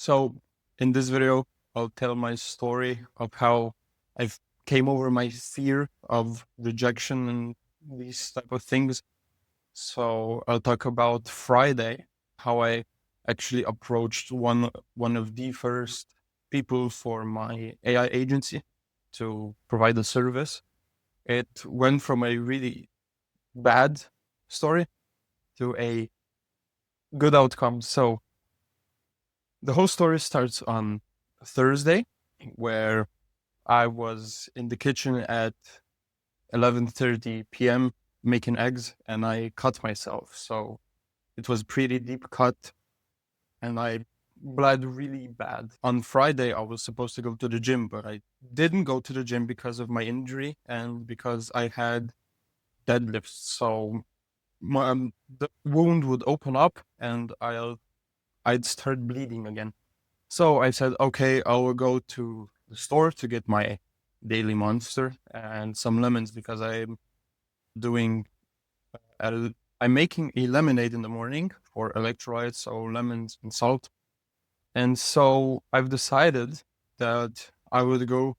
So in this video, I'll tell my story of how I've came over my fear of rejection and these type of things. So I'll talk about Friday, how I actually approached one of the first people for my AI agency to provide a service. It went from a really bad story to a good outcome. So the whole story starts on Thursday, where I was in the kitchen at 11:30 p.m. making eggs, and I cut myself. So it was pretty deep cut, and I bled really bad. On Friday, I was supposed to go to the gym, but I didn't go to the gym because of my injury and because I had deadlifts. So the wound would open up, and I'd start bleeding again. So I said, okay, I will go to the store to get my daily monster and some lemons because doing, I'm making a lemonade in the morning for electrolytes, so lemons and salt. And so I've decided that I would go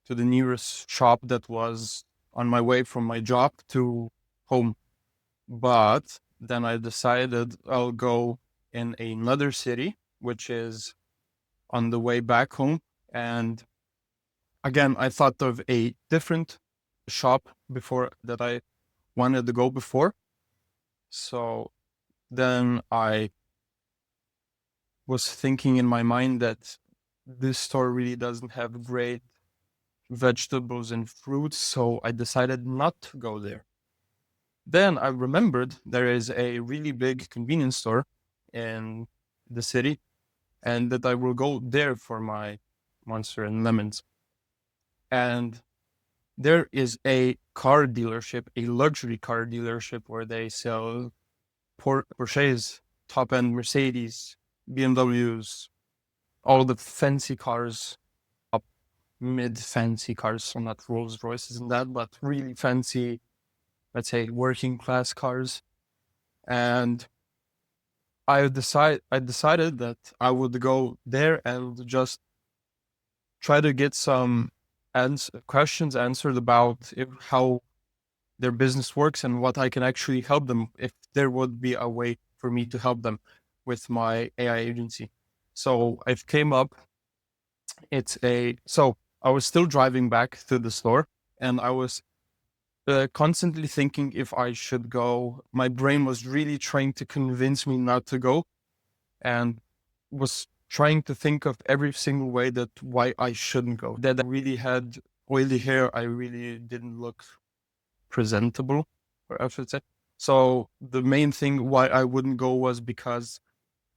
to the nearest shop that was on my way from my job to home. But then I decided I'll go in another city, which is on the way back home. And again, I thought of a different shop before that I wanted to go before. So then I was thinking in my mind that this store really doesn't have great vegetables and fruits. So I decided not to go there. Then I remembered there is a really big convenience store in the city and that I will go there for my monster and lemons. And there is a car dealership, a luxury car dealership where they sell Porsches, top end Mercedes, BMWs, all the fancy cars, up mid fancy cars, so not Rolls Royces and that, but really fancy, let's say working class cars. And I decided that I would go there and just try to get some questions answered about how their business works and what I can actually help them if there would be a way for me to help them with my AI agency. So I've came up. So I was still driving back to the store and I was constantly thinking if I should go. My brain was really trying to convince me not to go and was trying to think of every single way that why I shouldn't go. That I really had oily hair. I really didn't look presentable, or I should say. So the main thing why I wouldn't go was because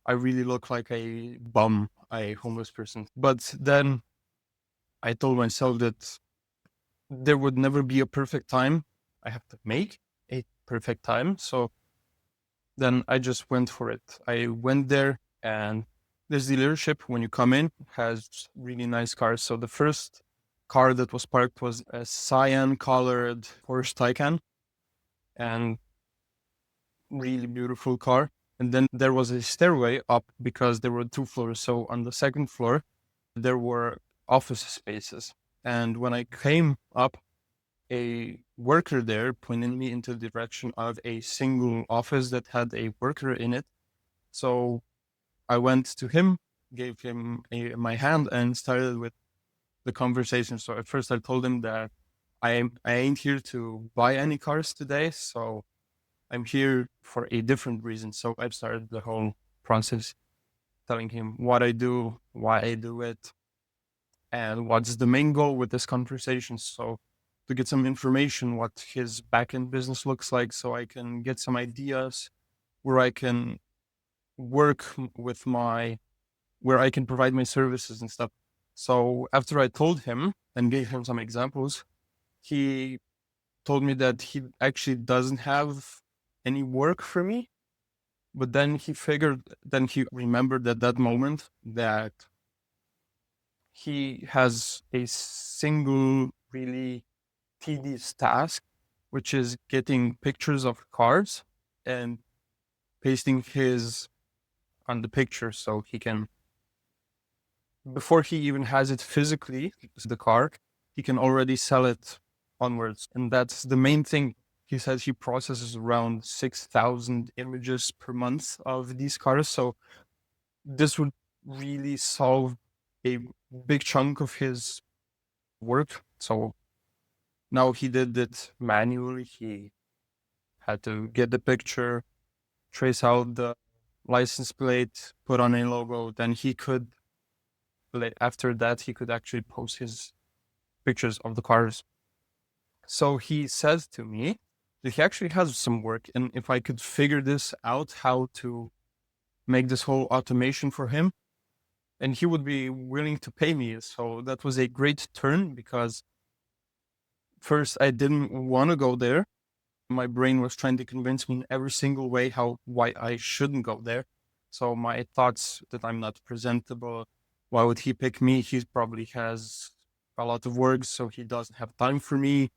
I really look like a bum, a homeless person. But then I told myself that there would never be a perfect time. I have to make a perfect time. So then I just went for it. I went there, and this dealership, when you come in, has really nice cars. So the first car that was parked was a cyan colored Porsche Taycan, and really beautiful car. And then there was a stairway up because there were two floors. So on the second floor, there were office spaces. And when I came up, a worker there pointed me into the direction of a single office that had a worker in it. So I went to him, gave him my hand, and started with the conversation. So at first I told him that I ain't here to buy any cars today. So I'm here for a different reason. So I've started the whole process telling him what I do, why I do it, and what's the main goal with this conversation. So to get some information, what his backend business looks like, so I can get some ideas where I can work with where I can provide my services and stuff. So after I told him and gave him some examples, he told me that he actually doesn't have any work for me. But then he remembered at that moment that he has a single really tedious task, which is getting pictures of cars and pasting his on the picture so he can before he even has it physically, the car, he can already sell it onwards. And that's the main thing. He says he processes around 6,000 images per month of these cars. So this would really solve a big chunk of his work. So now he did it manually. He had to get the picture, trace out the license plate, put on a logo. Then he could, after that, he could actually post his pictures of the cars. So he says to me that he actually has some work, and if I could figure this out, how to make this whole automation for him, and he would be willing to pay me. So that was a great turn, because first I didn't want to go there. My brain was trying to convince me in every single way why I shouldn't go there. So my thoughts that I'm not presentable, why would he pick me? He probably has a lot of work, so he doesn't have time for me.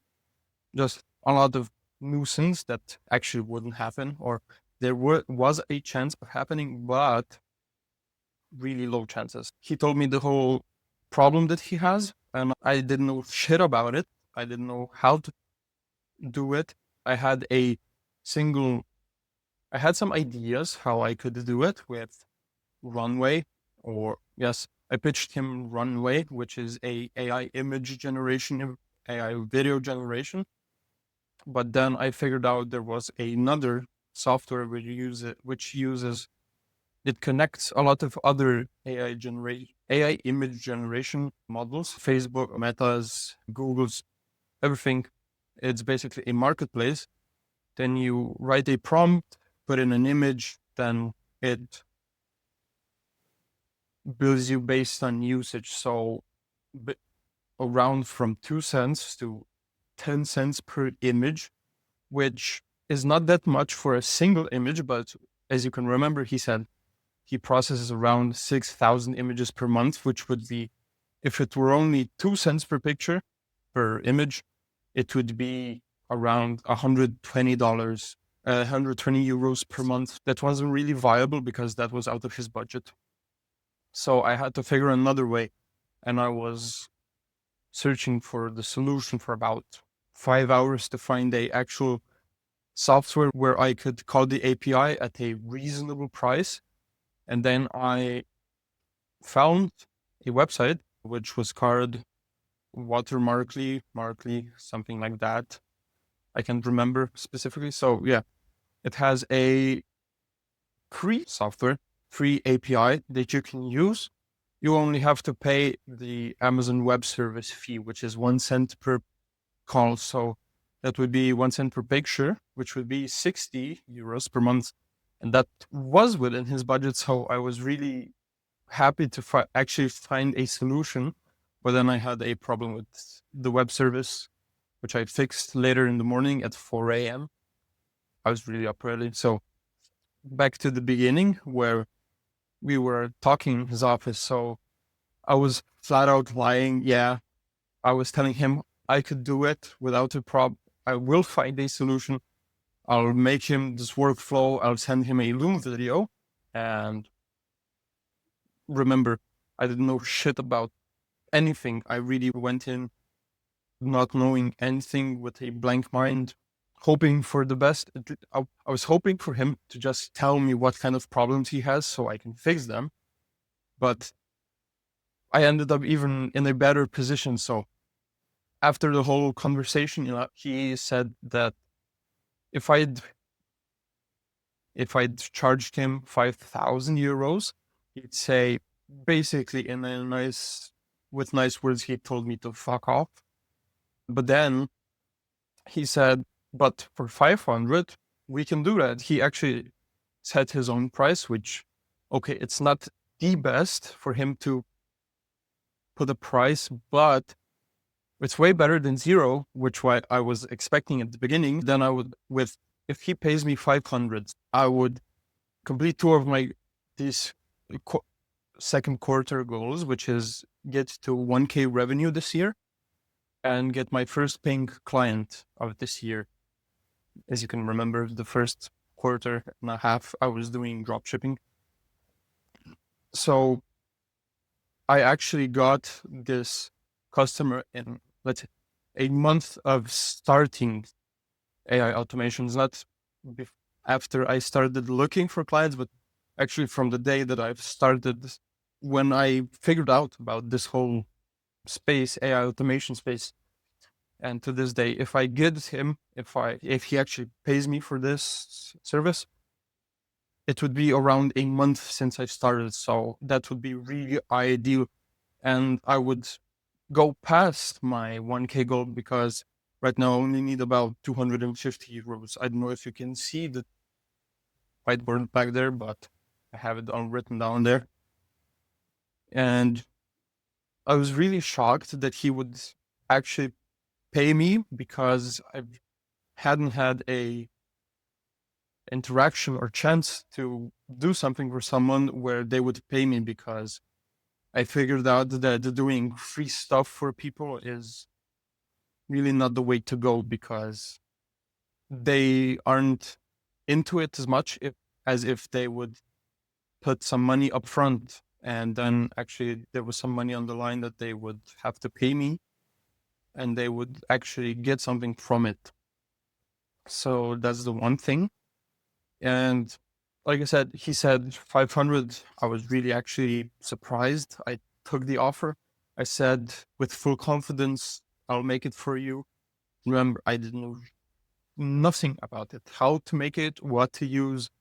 Just a lot of nuisance that actually wouldn't happen, or there was a chance of happening, but really low chances. He told me the whole problem that he has, and I didn't know shit about it. I didn't know how to do it. I had some ideas how I could do it with Runway, or yes, I pitched him Runway, which is a AI image generation, AI video generation. But then I figured out there was another software which uses, it connects a lot of other AI image generation models, Facebook, Meta's, Google's, everything. It's basically a marketplace. Then you write a prompt, put in an image, then it bills you based on usage. So around from 2 cents to 10 cents per image, which is not that much for a single image, but as you can remember, he said he processes around 6,000 images per month, which would be, if it were only 2 cents per picture, per image, it would be around $120, 120 euros per month. That wasn't really viable because that was out of his budget. So I had to figure another way, and I was searching for the solution for about 5 hours to find a actual software where I could call the API at a reasonable price. And then I found a website which was called Watermarkly, something like that. I can't remember specifically. So yeah, it has a free software, free API that you can use. You only have to pay the Amazon Web Service fee, which is 1 cent per call. So that would be 1 cent per picture, which would be 60 euros per month. And that was within his budget. So I was really happy to actually find a solution. But then I had a problem with the web service, which I fixed later in the morning at 4 a.m. I was really up early. So back to the beginning where we were talking in his office. So I was flat out lying. Yeah, I was telling him I could do it without a problem. I will find a solution. I'll make him this workflow. I'll send him a Loom video. And remember, I didn't know shit about anything. I really went in not knowing anything, with a blank mind, hoping for the best. I was hoping for him to just tell me what kind of problems he has so I can fix them. But I ended up even in a better position. So after the whole conversation, he said that if I'd charged him 5,000 euros, he'd say, basically with nice words, he told me to fuck off. But then he said, but for 500, we can do that. He actually set his own price, which, okay, it's not the best for him to put a price, but it's way better than zero, which I was expecting at the beginning. Then if he pays me 500, I would complete two of these second quarter goals, which is get to 1K revenue this year and get my first paying client of this year. As you can remember, the first quarter and a half, I was doing drop shipping. So I actually got this customer in, let's say, a month of starting AI automations, not after I started looking for clients, but actually from the day that I've started, when I figured out about this whole space, AI automation space. And to this day, if I get him, if he actually pays me for this service, it would be around a month since I started. So that would be really ideal. And I would go past my 1K goal because right now I only need about 250 euros. I don't know if you can see the whiteboard back there, but I have it all written down there. And I was really shocked that he would actually pay me because I hadn't had a interaction or chance to do something for someone where they would pay me, because I figured out that doing free stuff for people is really not the way to go, because they aren't into it as much as if they would put some money up front and then actually there was some money on the line that they would have to pay me and they would actually get something from it. So that's the one thing. And like I said, he said 500. I was really actually surprised. I took the offer. I said with full confidence, I'll make it for you. Remember, I didn't know nothing about it, how to make it, what to use.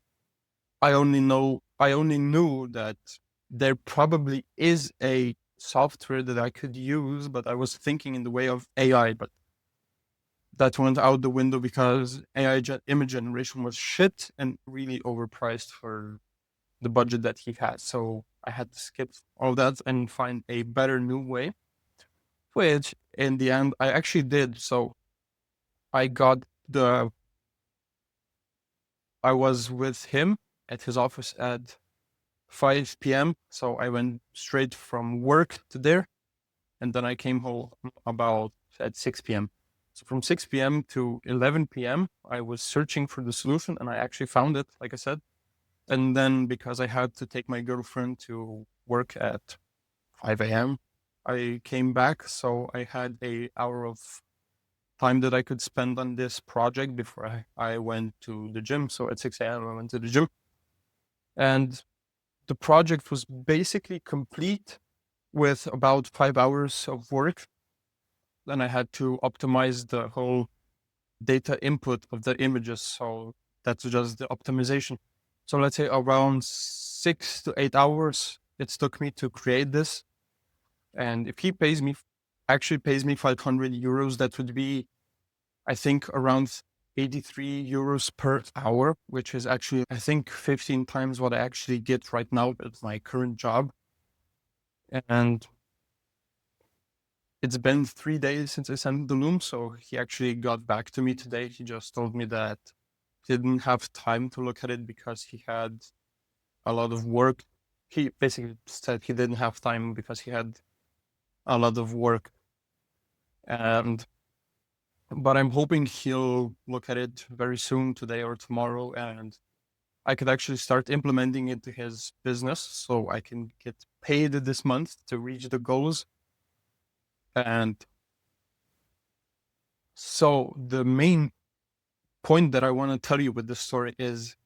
I only knew that there probably is a software that I could use, but I was thinking in the way of AI, but that went out the window because image generation was shit and really overpriced for the budget that he had. So I had to skip all that and find a better new way, which in the end I actually did. So I got I was with him at his office at 5 p.m. So I went straight from work to there, and then I came home about at 6 p.m. So from 6 p.m. to 11 p.m., I was searching for the solution, and I actually found it, like I said. And then because I had to take my girlfriend to work at 5 a.m., I came back. So I had an hour of time that I could spend on this project before I went to the gym. So at 6 a.m., I went to the gym. And the project was basically complete with about 5 hours of work. Then I had to optimize the whole data input of the images. So that's just the optimization. So let's say around 6 to 8 hours it took me to create this. And if he actually pays me 500 euros, that would be, I think, around 83 euros per hour, which is actually, I think, 15 times what I actually get right now at my current job. And it's been 3 days since I sent the loom, so he actually got back to me today. He just told me that he didn't have time to look at it because he had a lot of work. He basically said he didn't have time because he had a lot of work. But I'm hoping he'll look at it very soon, today or tomorrow, and I could actually start implementing it into his business so I can get paid this month to reach the goals. And so the main point that I want to tell you with this story is,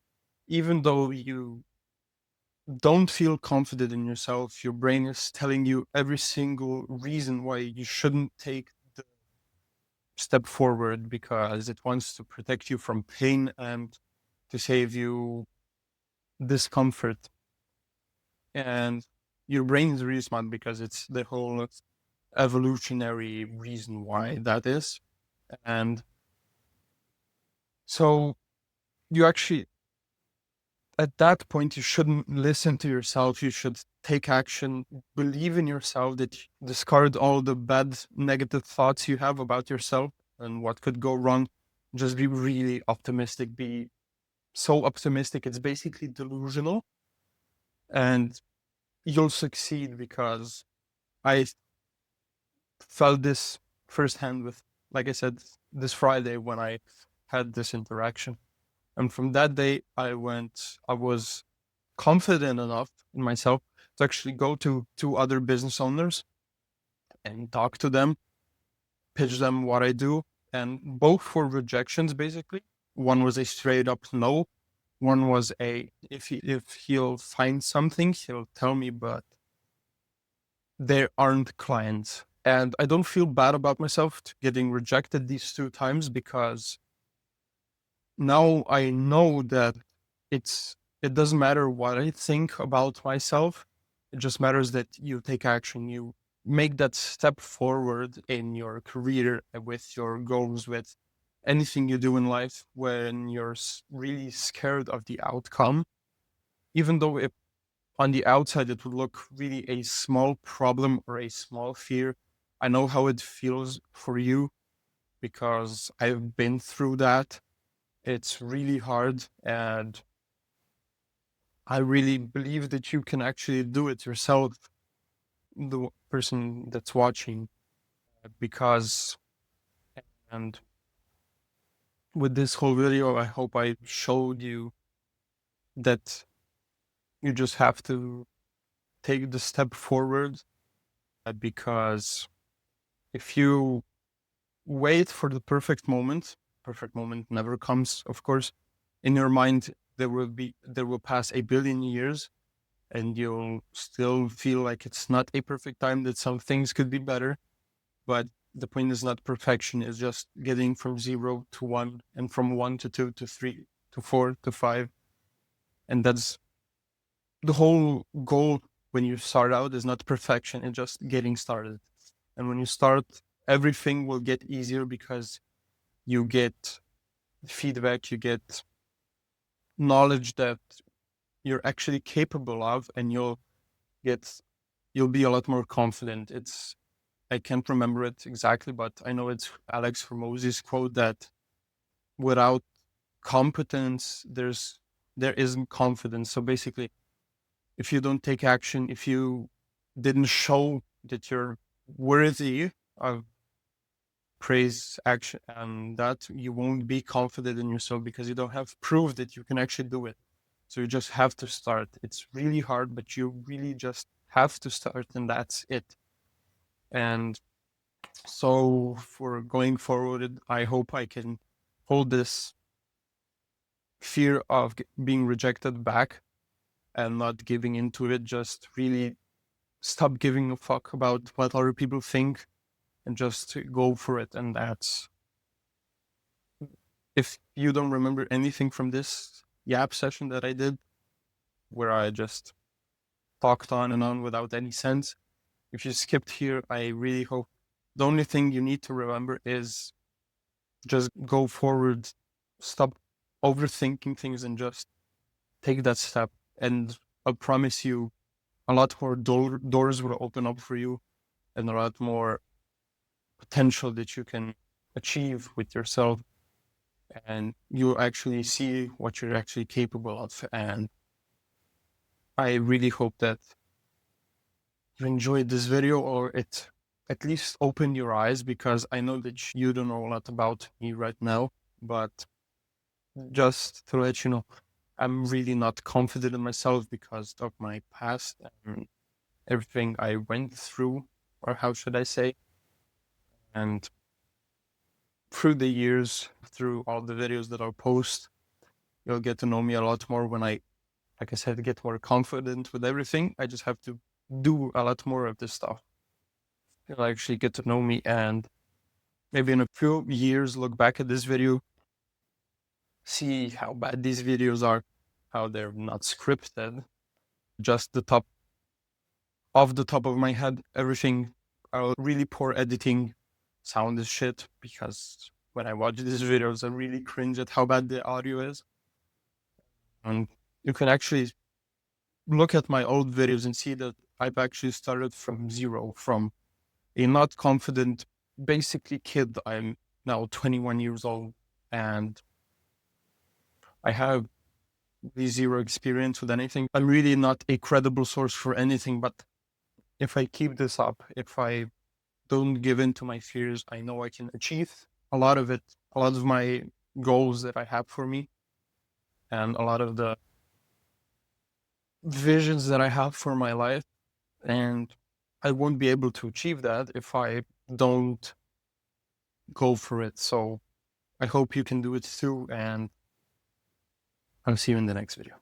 even though you don't feel confident in yourself, your brain is telling you every single reason why you shouldn't take the step forward, because it wants to protect you from pain and to save you discomfort. And your brain is really smart because it's the whole evolutionary reason why that is. And so you actually, at that point, you shouldn't listen to yourself. You should take action, believe in yourself, that discard all the bad negative thoughts you have about yourself and what could go wrong. Just be really optimistic. Be so optimistic. It's basically delusional, and you'll succeed, because I felt this firsthand with, like I said, this Friday when I had this interaction. And from that day, I was confident enough in myself to actually go to two other business owners and talk to them, pitch them what I do, and both for rejections basically. One was a straight up no. One was a if he'll find something, he'll tell me, but there aren't clients. And I don't feel bad about myself getting rejected these two times, because now I know that it doesn't matter what I think about myself. It just matters that you take action. You make that step forward in your career, with your goals, with anything you do in life, when you're really scared of the outcome, even though on the outside it would look really a small problem or a small fear. I know how it feels for you, because I've been through that. It's really hard, and I really believe that you can actually do it yourself, the person that's watching, because, and with this whole video, I hope I showed you that you just have to take the step forward, because if you wait for the perfect moment never comes, of course. In your mind, there will pass a billion years, and you'll still feel like it's not a perfect time, that some things could be better. But the point is not perfection, it's just getting from 0 to 1, and from 1 to 2 to 3 to 4 to 5. And that's the whole goal. When you start out, is not perfection, it's just getting started. And when you start, everything will get easier, because you get feedback, you get knowledge that you're actually capable of, and you'll be a lot more confident. I can't remember it exactly, but I know it's Alex Hormozzi's quote that without competence, there isn't confidence. So basically, if you don't take action, if you didn't show that you're worthy of praise, action, and that, you won't be confident in yourself, because you don't have proof that you can actually do it. So you just have to start. It's really hard, but you really just have to start, and that's it. And so for going forward, I hope I can hold this fear of being rejected back, and not giving into it. Just really stop giving a fuck about what other people think, and just go for it. And that's, if you don't remember anything from this Yap session that I did, where I just talked on and on without any sense, if you skipped here, I really hope the only thing you need to remember is just go forward, stop overthinking things, and just take that step. And I promise you, a lot more doors will open up for you, and a lot more potential that you can achieve with yourself, and you actually see what you're actually capable of. And I really hope that you enjoyed this video, or it at least opened your eyes, because I know that you don't know a lot about me right now, but just to let you know, I'm really not confident in myself because of my past and everything I went through, or how should I say. And through the years, through all the videos that I'll post, you'll get to know me a lot more when like I said, get more confident with everything. I just have to do a lot more of this stuff. You'll actually get to know me, and maybe in a few years, look back at this video, see how bad these videos are, how they're not scripted, just off the top of my head, everything, really poor editing, sound is shit, because when I watch these videos, I really cringe at how bad the audio is. And you can actually look at my old videos and see that I've actually started from 0, from a not confident, basically kid. I'm now 21 years old, and I have really 0 experience with anything. I'm really not a credible source for anything, but if I keep this up, if I don't give in to my fears, I know I can achieve a lot of it, a lot of my goals that I have for me, and a lot of the visions that I have for my life. and I won't be able to achieve that if I don't go for it. So I hope you can do it too, and I'll see you in the next video.